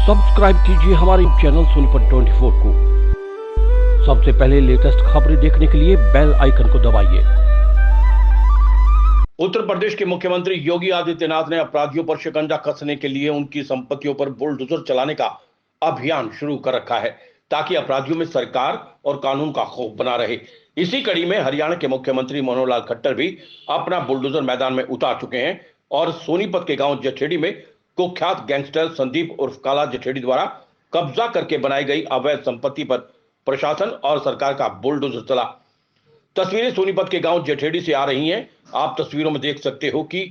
Subscribe कीजिए हमारे channel Sonipat 24 को। सबसे पहले लेटेस्ट खबरें देखने के लिए बेल आइकन को दबाइए। उत्तर प्रदेश के मुख्यमंत्री योगी आदित्यनाथ ने अपराधियों पर शिकंजा कसने के लिए उनकी संपत्तियों पर बुलडोजर चलाने का अभियान शुरू कर रखा है, ताकि अपराधियों में सरकार और कानून का खौफ बना रहे। इसी कड़ी में हरियाणा के मुख्यमंत्री मनोहर लाल खट्टर भी अपना बुलडोजर मैदान में उतार चुके हैं और सोनीपत के गांव जठेड़ी में कुख्यात गैंगस्टर संदीप उर्फ काला जठेड़ी द्वारा कब्जा करके बनाई गई अवैध संपत्ति पर प्रशासन और सरकार का बुलडोजर चला। तस्वीरें सोनीपत के गांव जठेड़ी से आ रही हैं। आप तस्वीरों में देख सकते हो कि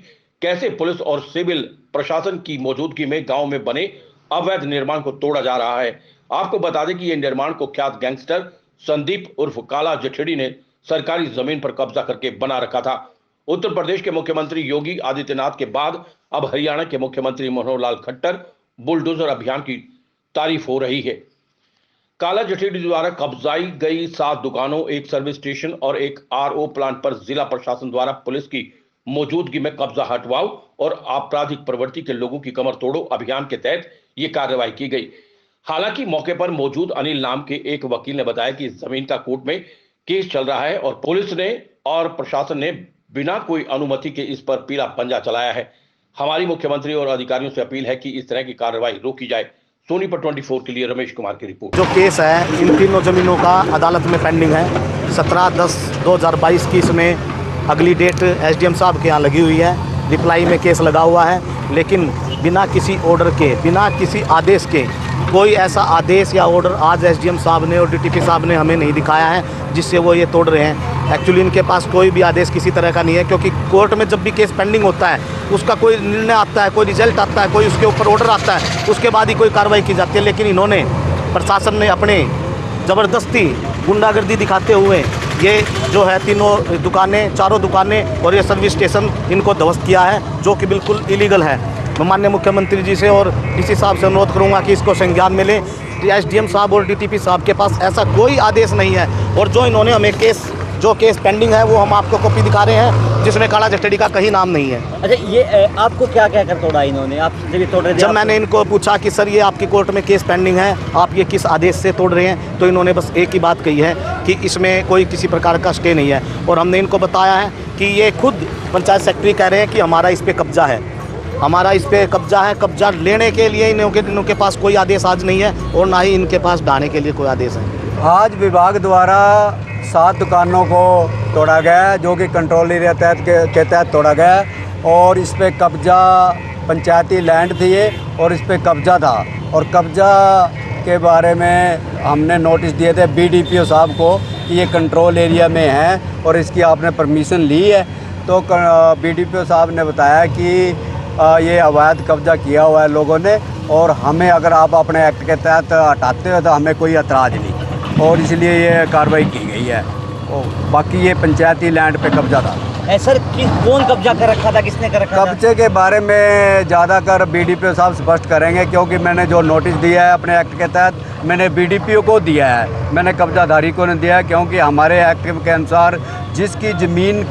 कैसे पुलिस और सिविल प्रशासन की मौजूदगी में गांव में बने अवैध निर्माण को तोड़ा जा रहा है। आपको बता दें कि यह निर्माण कुख्यात गैंगस्टर संदीप उर्फ काला जठेड़ी ने सरकारी जमीन पर कब्जा करके बना रखा था। उत्तर प्रदेश के मुख्यमंत्री योगी आदित्यनाथ के बाद अब हरियाणा के मुख्यमंत्री मनोहर लाल खट्टर बुलडोजर अभियान की तारीफ हो रही है। काला जठेड़ी द्वारा कब्जाई गई 7 दुकानों, एक सर्विस स्टेशन और एक आरओ प्लांट पर जिला प्रशासन द्वारा पुलिस की मौजूदगी में कब्जा हटवाओ और आपराधिक प्रवृत्ति के लोगों की कमर तोड़ो अभियान के तहत ये कार्रवाई की गई। हालांकि मौके पर मौजूद अनिल नाम के एक वकील ने बताया कि जमीन का कोर्ट में केस चल रहा है और पुलिस ने और प्रशासन ने बिना कोई अनुमति के इस पर पीला पंजा चलाया है। हमारी मुख्यमंत्री और अधिकारियों से अपील है कि इस तरह की कार्रवाई रोकी जाए। सोनीपत 24 के लिए रमेश कुमार की रिपोर्ट। जो केस है इन तीनों जमीनों का अदालत में पेंडिंग है। 17/10/2022 की इसमें अगली डेट एसडीएम साहब के यहाँ लगी हुई है। रिप्लाई में केस लगा हुआ है, लेकिन बिना किसी ऑर्डर के, बिना किसी आदेश के कोई ऐसा आदेश या ऑर्डर आज एसडीएम साहब ने और डीटीपी साहब ने हमें नहीं दिखाया है जिससे वो ये तोड़ रहे हैं। एक्चुअली इनके पास कोई भी आदेश किसी तरह का नहीं है, क्योंकि कोर्ट में जब भी केस पेंडिंग होता है उसका कोई निर्णय आता है, कोई रिजल्ट आता है, कोई उसके ऊपर ऑर्डर आता है, उसके बाद ही कोई कार्रवाई की जाती है। लेकिन इन्होंने, प्रशासन ने अपने ज़बरदस्ती गुंडागर्दी दिखाते हुए ये जो है तीनों दुकानें, चारों दुकानें और ये सर्विस स्टेशन इनको ध्वस्त किया है, जो कि बिल्कुल इलीगल है। मैं माननीय मुख्यमंत्री जी से और डीसी साहब से अनुरोध करूंगा कि इसको संज्ञान में लें। एसडीएम साहब और डीटीपी साहब के पास ऐसा कोई आदेश नहीं है, और जो इन्होंने हमें जो केस पेंडिंग है वो हम आपको कॉपी दिखा रहे हैं, जिसमें काला जठेड़ी का कहीं नाम नहीं है। अच्छा, ये आपको क्या क्या कर तोड़ा इन्होंने? आप जब तोड़ रहे थे, जब मैंने इनको पूछा कि सर ये आपकी कोर्ट में केस पेंडिंग है, आप ये किस आदेश से तोड़ रहे हैं, तो इन्होंने बस एक ही बात कही है कि इसमें कोई किसी प्रकार का स्टे नहीं है। और हमने इनको बताया है कि ये खुद पंचायत सेक्रेटरी कह रहे हैं कि हमारा इस पर कब्जा है, हमारा इस पर कब्जा है। कब्जा लेने के लिए इनके पास कोई आदेश आज नहीं है, और ना ही इनके पास ढाने के लिए कोई आदेश है। आज विभाग द्वारा 7 दुकानों को तोड़ा गया, जो कि कंट्रोल एरिया के तहत तोड़ा गया, और इस पे कब्जा पंचायती लैंड थी ये, और इस पे कब्जा था। और कब्जा के बारे में हमने नोटिस दिए थे बीडीपीओ साहब को कि ये कंट्रोल एरिया में है और इसकी आपने परमिशन ली है। तो बीडीपीओ साहब ने बताया कि ये अवैध कब्जा किया हुआ है लोगों ने, और हमें अगर आप अपने एक्ट के तहत हटाते हो तो हमें कोई एतराज़ नहीं, और इसलिए ये कार्रवाई की गई है। बाकी ये पंचायती लैंड पे कब्जा था। सर कौन कब्जा कर रखा था, किसने कर रखा था? कब्जे के बारे में ज़्यादातर बीडीपीओ साहब स्पष्ट करेंगे, क्योंकि मैंने जो नोटिस दिया है अपने एक्ट के तहत मैंने बीडीपीओ को दिया है, मैंने कब्जाधारी को नहीं दिया है। क्योंकि हमारे एक्ट के अनुसार जिसकी ज़मीन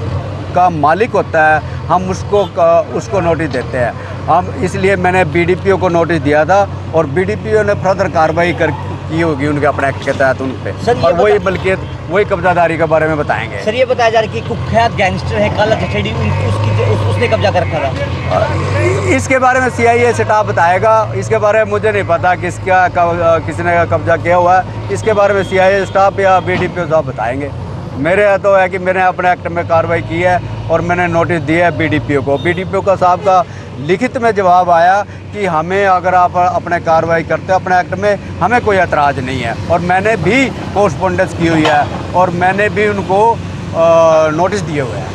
का मालिक होता है हम उसको नोटिस देते हैं हम, इसलिए मैंने बीडीपीओ को नोटिस दिया था, और बीडीपीओ ने फर्दर कार्रवाई की होगी उनके अपने एक्ट के तहत उन पे, और वही मलकियत वही कब्जादारी के बारे में बताएंगे। सर ये बताया जा रहा है कि कुख्यात गैंगस्टर है काला जठेड़ी, उसने कब्जा कर रखा था। इसके बारे में सीआईए स्टाफ बताएगा, इसके बारे में मुझे नहीं पता किसने कब्जा किया हुआ है। इसके बारे में सीआईए स्टाफ या बीडीपीओ साहब बताएंगे। मेरे तो है कि मैंने अपने एक्ट में कार्रवाई की है और मैंने नोटिस दिया है बीडीपीओ को। बीडीपीओ का साहब का लिखित में जवाब आया कि हमें, अगर आप अपने कार्रवाई करते हो अपने एक्ट में, हमें कोई एतराज़ नहीं है। और मैंने भी कोरस्पोंडेंस की हुई है और मैंने भी उनको नोटिस दिए हुए हैं।